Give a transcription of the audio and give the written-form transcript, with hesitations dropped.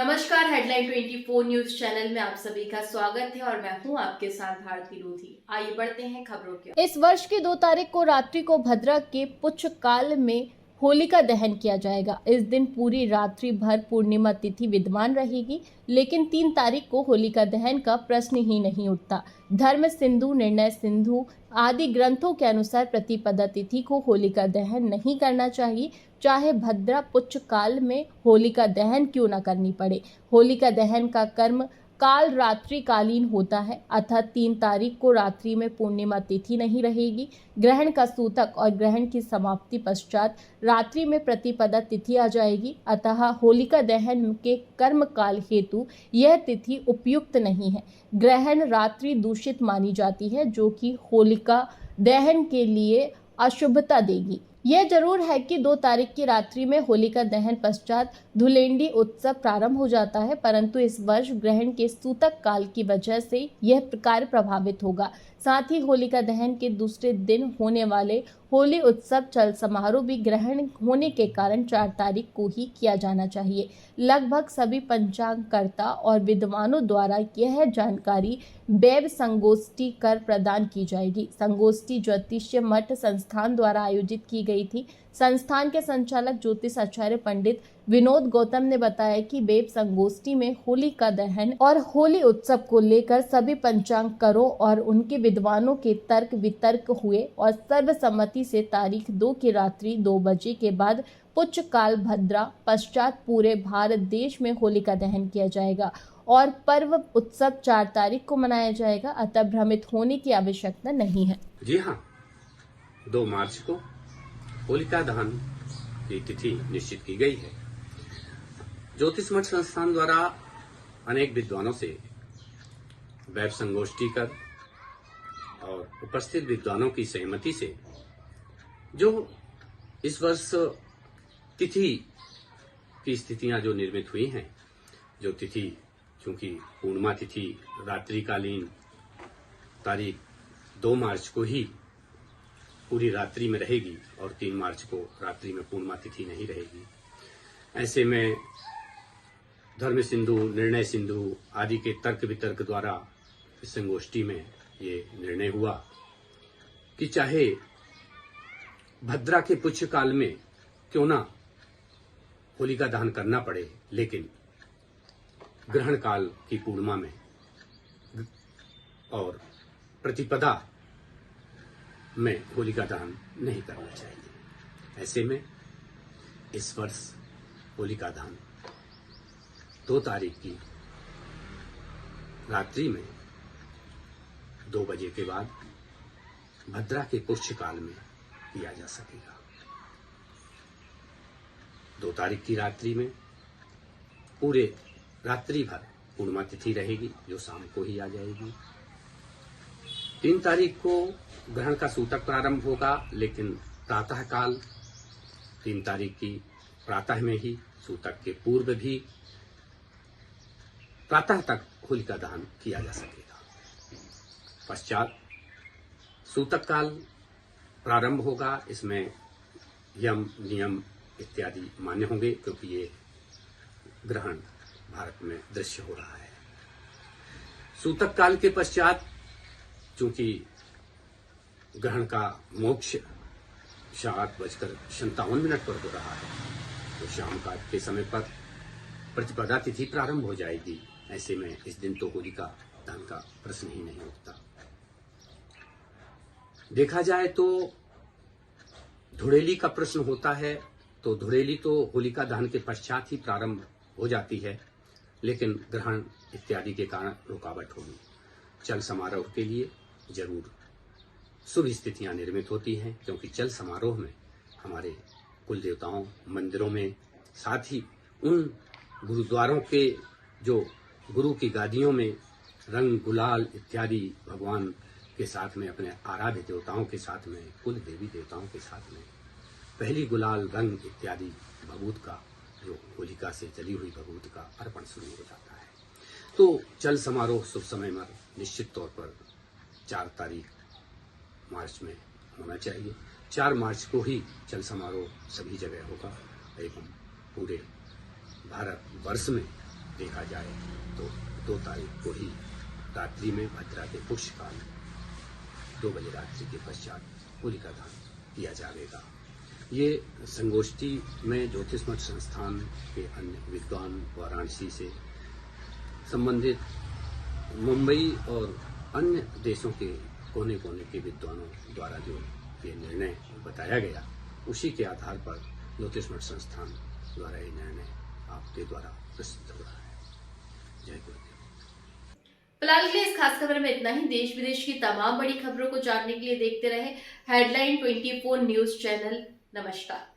नमस्कार, headline 24 news channel में आप सभी का स्वागत है और मैं हूं आपके साथ भारती लोधी। आइए बढ़ते हैं खबरों की। इस वर्ष की 2 तारीख को रात्रि को भद्रा के पुच्छकाल में होलिका दहन किया जाएगा। इस दिन पूरी रात्रि भर पूर्णिमा तिथि विद्यमान रहेगी, लेकिन 3 तारीख को होलिका दहन का प्रश्न ही नहीं उठता। धर्म सिंधु, निर्णय सिंधु आदि ग्रंथों के अनुसार प्रतिपदा तिथि को होलिका दहन नहीं करना चाहिए, चाहे भद्रा पुच्छकाल में होलिका दहन क्यों न करनी पड़े। होलिका दहन का कर्म काल रात्रि कालीन होता है, अतः 3 तारीख को रात्रि में पूर्णिमा तिथि नहीं रहेगी। ग्रहण का सूतक और ग्रहण की समाप्ति पश्चात रात्रि में प्रतिपदा तिथि आ जाएगी, अतः होलिका दहन के कर्म काल हेतु यह तिथि उपयुक्त नहीं है। ग्रहण रात्रि दूषित मानी जाती है, जो कि होलिका दहन के लिए अशुभता देगी। यह जरूर है कि 2 तारीख की रात्रि में होलिका दहन पश्चात धुलेंडी उत्सव प्रारंभ हो जाता है, परंतु इस वर्ष ग्रहण के सूतक काल की वजह से यह कार्य प्रभावित होगा। साथ ही होलिका दहन के दूसरे दिन होने वाले होली उत्सव चल समारोह भी ग्रहण होने के कारण 4 तारीख को ही किया जाना चाहिए। लगभग सभी पंचांगकर्ता और विद्वानों द्वारा यह जानकारी वेब संगोष्ठी कर प्रदान की जाएगी। संगोष्ठी ज्योतिष्य मठ संस्थान द्वारा आयोजित की गई थी। संस्थान के संचालक ज्योतिष आचार्य पंडित विनोद गौतम ने बताया कि वेब संगोष्ठी में होलिका दहन और होली उत्सव को लेकर सभी पंचांगकरों और उनके विद्वानों के तर्क वितर्क हुए और सर्वसम्मति से तारीख 2 की रात्रि 2 बजे के बाद पुच्छकाल भद्रा पश्चात पूरे भारत देश में होलिका दहन किया जाएगा और पर्व उत्सव 4 तारीख को मनाया जाएगा, अतः भ्रमित होने की आवश्यकता नहीं है। जी हाँ, 2 मार्च को होलिका दहन की तिथि निश्चित की गई है। ज्योतिष मठ संस्थान द्वारा अनेक विद्वानों से वेब संगोष्ठी कर और उपस्थित विद्वानों की सहमति से जो इस वर्ष तिथि की स्थितियां जो निर्मित हुई हैं, जो तिथि क्योंकि पूर्णिमा तिथि रात्रिकालीन तारीख 2 मार्च को ही पूरी रात्रि में रहेगी और 3 मार्च को रात्रि में पूर्णिमा तिथि नहीं रहेगी। ऐसे में धर्म सिंधु, निर्णय सिंधु आदि के तर्क वितर्क द्वारा इस संगोष्ठी में ये निर्णय हुआ कि चाहे भद्रा के पुच्छकाल में क्यों ना होलिका दहन करना पड़े, लेकिन ग्रहण काल की पूर्णिमा में और प्रतिपदा में होलिका दहन नहीं करना चाहिए। ऐसे में इस वर्ष होलिका दहन 2 तारीख की रात्रि में 2 बजे के बाद भद्रा के पुच्छकाल में किया जा सकेगा। 2 तारीख की रात्रि में पूरे रात्रि भर पूर्णिमा तिथि रहेगी, जो शाम को ही आ जाएगी। 3 तारीख को ग्रहण का सूतक प्रारंभ होगा, लेकिन प्रातः काल 3 तारीख की प्रातः में ही सूतक के पूर्व भी प्रातः तक होलिका दहन किया जा सकेगा। पश्चात सूतक काल प्रारंभ होगा, इसमें यम नियम इत्यादि मान्य होंगे, क्योंकि ये ग्रहण भारत में दृश्य हो रहा है। सूतक काल के पश्चात चूंकि ग्रहण का मोक्ष 7:57 पर हो रहा है, तो शाम का के समय पर प्रतिपदा तिथि प्रारंभ हो जाएगी। ऐसे में इस दिन तो होलिका दहन का प्रश्न ही नहीं उठता। देखा जाए तो धुड़ेली का प्रश्न होता है, तो धुड़ेली तो होलिका दहन के पश्चात ही प्रारंभ हो जाती है, लेकिन ग्रहण इत्यादि के कारण रुकावट होगी। चल समारोह के लिए जरूर शुभ स्थितियां निर्मित होती हैं, क्योंकि चल समारोह में हमारे कुल देवताओं मंदिरों में, साथ ही उन गुरुद्वारों के जो गुरु की गादियों में रंग गुलाल इत्यादि भगवान के साथ में, अपने आराध्य देवताओं के साथ में, कुल देवी देवताओं के साथ में पहली गुलाल रंग इत्यादि भभूत का, जो होलिका से जली हुई भभूत का अर्पण शुरू हो जाता है। तो चल समारोह शुभ समय में निश्चित तौर पर 4 तारीख मार्च में होना चाहिए। 4 मार्च को ही चल समारोह सभी जगह होगा एवं पूरे भारत वर्ष में देखा जाए तो 2 तारीख को ही रात्रि में भद्रा के पुष्यकाल 2 बजे रात्रि के पश्चात होलिका दहन किया जाएगा। ये संगोष्ठी में ज्योतिष मठ संस्थान के अन्य विद्वान वाराणसी से संबंधित मुंबई और अन्य देशों के कोने कोने के विद्वानों द्वारा जो ये निर्णय बताया गया, उसी के आधार पर ज्योतिष मठ संस्थान द्वारा ये निर्णय आपके द्वारा प्रस्तुत हो रहा है। जय गुरुदेव। फिलहाल के लिए इस खास खबर में इतना ही। देश विदेश की तमाम बड़ी खबरों को जानने के लिए देखते रहे हेडलाइन 24 न्यूज चैनल। नमस्कार।